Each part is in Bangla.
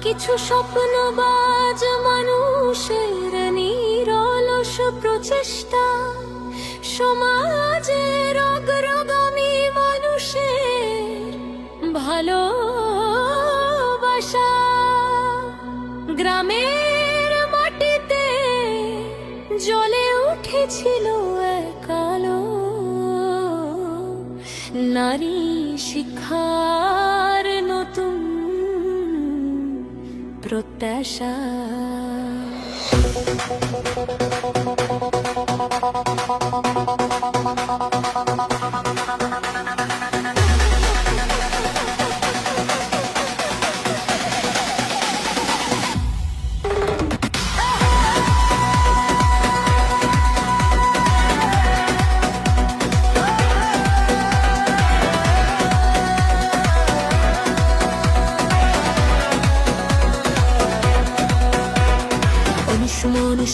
কিছু স্বপ্নবাজ মানুষের নিরলস প্রচেষ্টা, সমাজের অগ্রগামী মানুষের ভালোবাসা, গ্রামের মাটিতে জ্বলে উঠেছিল এক আলো, নারী শিক্ষার নতুন প্রত্যাশা।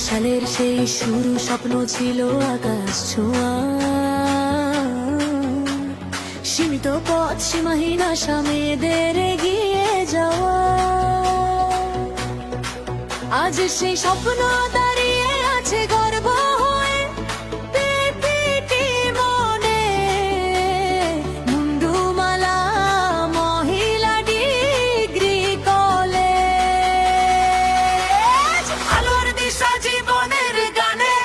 সালের সেই শুরু, স্বপ্ন ছিল আকাশ ছোঁয়া, সীমিত পথ, সীমাহীন আশা, মেয়েদের এগিয়ে যাওয়া। আজ সেই স্বপ্ন দাঁড়িয়ে আছে গর্ব হয়ে পিপিটি মনে। মুন্ডুমালা মহিলা ডিগ্রি কলেজ, আলোর দিশা জীবনের গানে।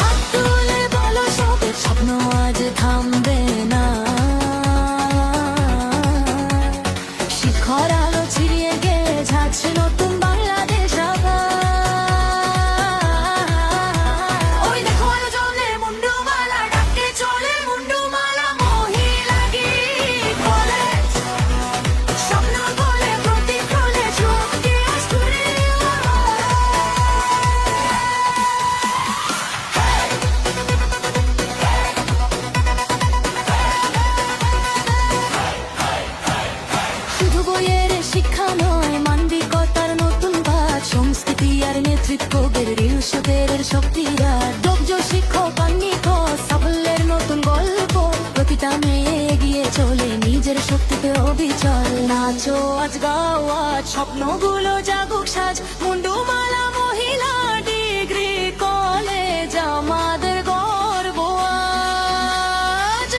হাত তুলে বলো সবের স্বপ্ন আজ থামবে না, শিখর আলো ছিড়িয়ে গিয়ে ঝাড়ছে নতুন বাংলাদেশ আবার। ওই দেখো আলো জ্বলে, মুন্ডুমালা ডাকে চলে, মুন্ডুমালা মহিলা ডিগ্রি কলেজ। স্বপ্ন বলে প্রতীক হলে চোখ দিয়ে আঁচড়ে শুধু বইয়ের শিক্ষা নয়, মানবিকতার নতুন পাঠ, সংস্কৃতি আর নেতৃত্ব গেড়ে উৎসবের শক্তিরা। দক্ষ শিক্ষক আর নিখোঁজ সাফল্যের নতুন গল্প, প্রতিটা মেয়ে এগিয়ে চলে নিজের শক্তিতে অবিচল। নাচো আজ, গাও আজ, স্বপ্নগুলো জাগুক সাজ, মুন্ডুমালা মহিলা ডিগ্রি কলেজ আমার।